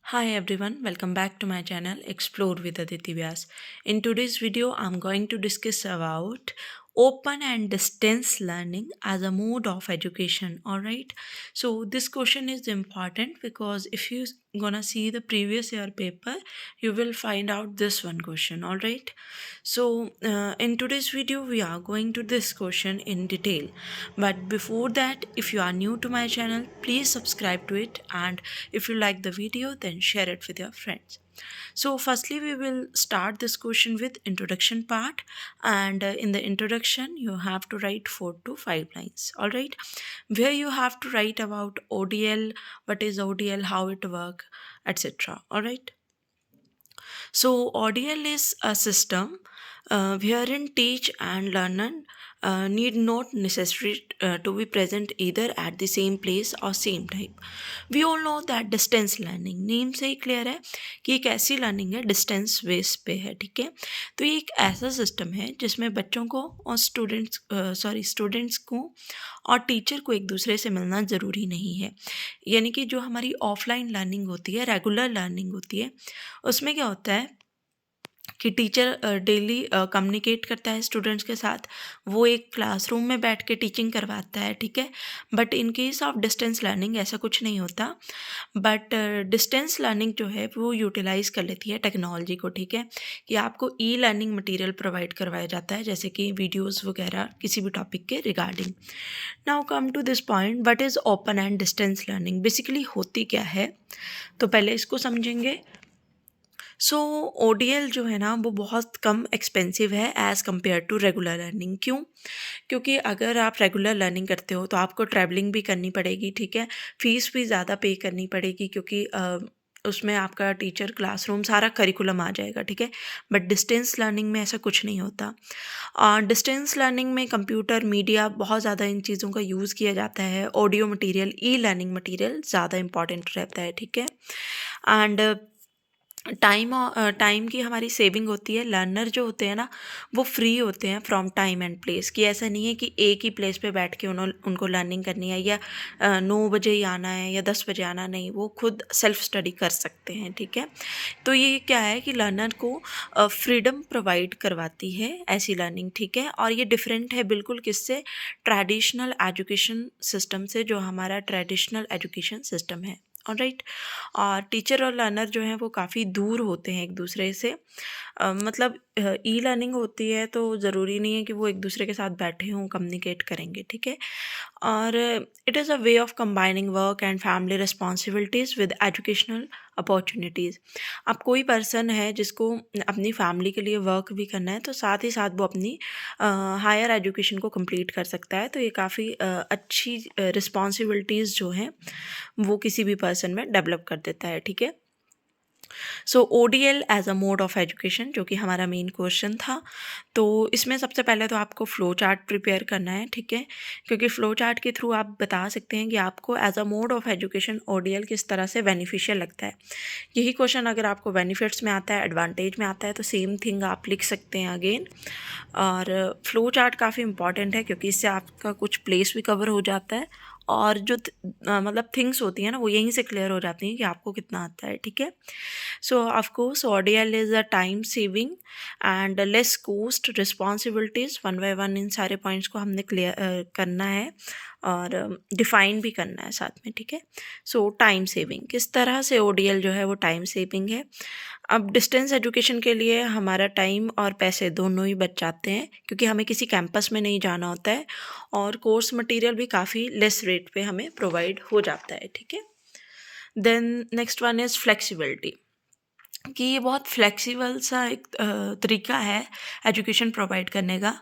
Hi everyone, welcome back to my channel Explore with Aditi Vyas. In today's video, I'm going to discuss about open and distance learning as a mode of education. Alright, so this question is important because if you gonna see the previous year paper, you will find out this one question. Alright, so in today's video, we are going to this question in detail. But before that, if you are new to my channel, please subscribe to it, and if you like the video, then share it with your friends. So firstly, we will start this question with introduction part, and in the introduction you have to write 4 to 5 lines. All right, where you have to write about ODL, what is ODL, how it work, etc. All right, so ODL is a system wherein teach and learner need not necessary to be present either at the same place or same time. We all know that distance learning name से ही clear है कि एक ऐसी learning है distance base पे है, ठीक है। तो ये एक ऐसा सिस्टम है जिसमें बच्चों को और स्टूडेंट्स को और टीचर को एक दूसरे से मिलना ज़रूरी नहीं है। यानी कि जो हमारी ऑफलाइन लर्निंग होती है, रेगुलर लर्निंग होती है, उसमें क्या होता है कि टीचर डेली कम्युनिकेट करता है स्टूडेंट्स के साथ, वो एक क्लासरूम में बैठ के टीचिंग करवाता है, ठीक है। But in case of distance learning ऐसा कुछ नहीं होता। बट डिस्टेंस लर्निंग जो है वो यूटिलाइज़ कर लेती है टेक्नोलॉजी को, ठीक है, कि आपको ई लर्निंग मटेरियल प्रोवाइड करवाया जाता है, जैसे कि वीडियोज़ वगैरह किसी भी टॉपिक के regarding. Now come to this point, what is open and distance learning, basically होती क्या है, तो पहले इसको समझेंगे। सो ओडीएल जो है ना वो बहुत कम एक्सपेंसिव है as compare to regular learning. क्यों? क्योंकि अगर आप रेगुलर लर्निंग करते हो तो आपको ट्रैवलिंग भी करनी पड़ेगी, ठीक है, फ़ीस भी ज़्यादा पे करनी पड़ेगी, क्योंकि उसमें आपका टीचर क्लासरूम सारा करिकुलम आ जाएगा, ठीक है। बट डिस्टेंस लर्निंग में ऐसा कुछ नहीं होता। डिस्टेंस लर्निंग में कंप्यूटर, मीडिया, बहुत ज़्यादा इन चीज़ों का यूज़ किया जाता है। Audio material, e learning material ज़्यादा इंपॉर्टेंट रहता है, ठीक है। एंड टाइम की हमारी सेविंग होती है। लर्नर जो होते हैं ना वो फ्री होते हैं फ्रॉम टाइम एंड प्लेस, कि ऐसा नहीं है कि एक ही प्लेस पे बैठ के उनको लर्निंग करनी है, या 9 बजे ही आना है या 10 बजे आना, नहीं, वो खुद सेल्फ स्टडी कर सकते हैं, ठीक है। तो ये क्या है कि लर्नर को फ्रीडम प्रोवाइड करवाती है ऐसी लर्निंग, ठीक है। और ये डिफरेंट है बिल्कुल किससे, ट्रेडिशनल एजुकेशन सिस्टम से, जो हमारा ट्रेडिशनल एजुकेशन सिस्टम है। ऑलराइट, और टीचर और लर्नर जो हैं वो काफ़ी दूर होते हैं एक दूसरे से। मतलब ई लर्निंग होती है तो ज़रूरी नहीं है कि वो एक दूसरे के साथ बैठे हों, कम्युनिकेट करेंगे, ठीक है। और it is a way of combining work and family responsibilities with educational opportunities. अब कोई पर्सन है जिसको अपनी फैमिली के लिए वर्क भी करना है, तो साथ ही साथ वो अपनी हायर एजुकेशन को कंप्लीट कर सकता है। तो ये काफ़ी अच्छी रिस्पॉन्सिबिलिटीज़ जो हैं वो किसी भी पर्सन में डेवलप कर देता है, ठीक है। So ODL as a mode of education, जो कि हमारा मेन क्वेश्चन था, तो इसमें सबसे पहले तो आपको फ़्लो चार्ट प्रिपेयर करना है, ठीक है, क्योंकि फ़्लो चार्ट के थ्रू आप बता सकते हैं कि आपको as a mode of education ODL किस तरह से बेनिफिशियल लगता है। यही क्वेश्चन अगर आपको बेनिफिट्स में आता है, एडवांटेज में आता है, तो सेम थिंग आप लिख सकते हैं अगेन। और फ़्लो चार्ट काफ़ी इंपॉर्टेंट है क्योंकि इससे आपका कुछ प्लेस भी कवर हो जाता है, और जो मतलब थिंग्स होती हैं ना वो यहीं से क्लियर हो जाती हैं कि आपको कितना आता है, ठीक है। So of course ODL is a time saving and less cost responsibilities. One by one in सारे पॉइंट्स को हमने क्लियर करना है और डिफ़ाइन भी करना है साथ में, ठीक है। सो टाइम सेविंग, किस तरह से ओडीएल जो है वो टाइम सेविंग है। अब डिस्टेंस एजुकेशन के लिए हमारा टाइम और पैसे दोनों ही बच जाते हैं, क्योंकि हमें किसी कैंपस में नहीं जाना होता है, और कोर्स मटेरियल भी काफ़ी लेस रेट पे हमें प्रोवाइड हो जाता है, ठीक है। Then next one is flexibility, कि ये बहुत फ्लेक्सिबल सा एक तरीका है एजुकेशन प्रोवाइड करने का,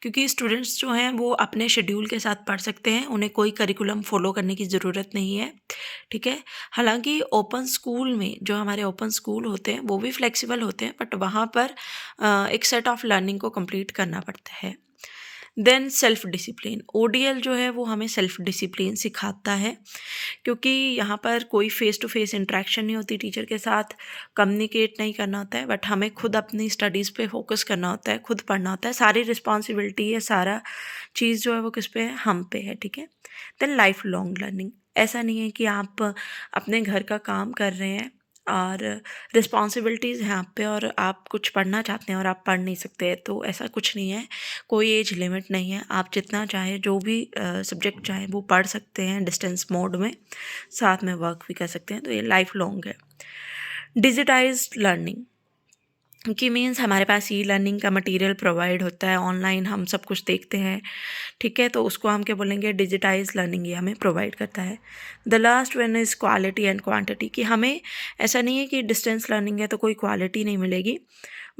क्योंकि स्टूडेंट्स जो हैं वो अपने शेड्यूल के साथ पढ़ सकते हैं, उन्हें कोई करिकुलम फॉलो करने की ज़रूरत नहीं है, ठीक है। हालांकि ओपन स्कूल में, जो हमारे ओपन स्कूल होते हैं वो भी फ्लेक्सिबल होते हैं, बट वहाँ पर एक सेट ऑफ लर्निंग को कंप्लीट करना पड़ता है। देन सेल्फ डिसिप्लिन, ओडीएल जो है वो हमें सेल्फ डिसिप्लिन सिखाता है, क्योंकि यहाँ पर कोई फेस टू फेस इंटरेक्शन नहीं होती टीचर के साथ, कम्युनिकेट नहीं करना होता है, बट हमें खुद अपनी स्टडीज़ पे फोकस करना होता है, खुद पढ़ना होता है, सारी रिस्पॉन्सिबिलिटी है, सारा चीज़ जो है वो किस पे है, हम पे है, ठीक है। देन लाइफ लॉन्ग लर्निंग, ऐसा नहीं है कि आप अपने घर का काम कर रहे हैं, और रिस्पॉन्सिबिलिटीज़ हैं आप पे, और आप कुछ पढ़ना चाहते हैं और आप पढ़ नहीं सकते, तो ऐसा कुछ नहीं है, कोई एज लिमिट नहीं है। आप जितना चाहें जो भी सब्जेक्ट चाहें वो पढ़ सकते हैं डिस्टेंस मोड में, साथ में वर्क भी कर सकते हैं, तो ये लाइफ लॉन्ग है। डिजिटाइज्ड लर्निंग कि मीन्स हमारे पास ई लर्निंग का मटेरियल प्रोवाइड होता है, ऑनलाइन हम सब कुछ देखते हैं, ठीक है, तो उसको हम क्या बोलेंगे, डिजिटाइज लर्निंग ये हमें प्रोवाइड करता है। The last one is quality and quantity, कि हमें ऐसा नहीं है कि डिस्टेंस लर्निंग है तो कोई क्वालिटी नहीं मिलेगी,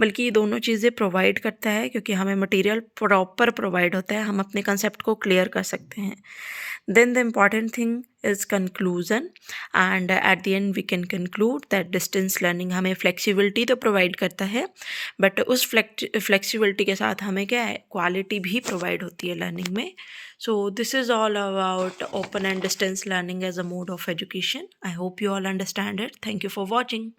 बल्कि ये दोनों चीज़ें प्रोवाइड करता है, क्योंकि हमें मटेरियल प्रॉपर प्रोवाइड होता है, हम अपने कंसेप्ट को क्लियर कर सकते हैं। Then the important thing is conclusion, and at the end we can conclude that distance learning हमें फ्लेक्सिबिलिटी तो प्रोवाइड करता है, बट उस फ्लेक्सिबिलिटी के साथ हमें क्या है, क्वालिटी भी प्रोवाइड होती है लर्निंग में। So this is all about open and distance learning as a mode of education. I hope you all understand it. Thank you for watching.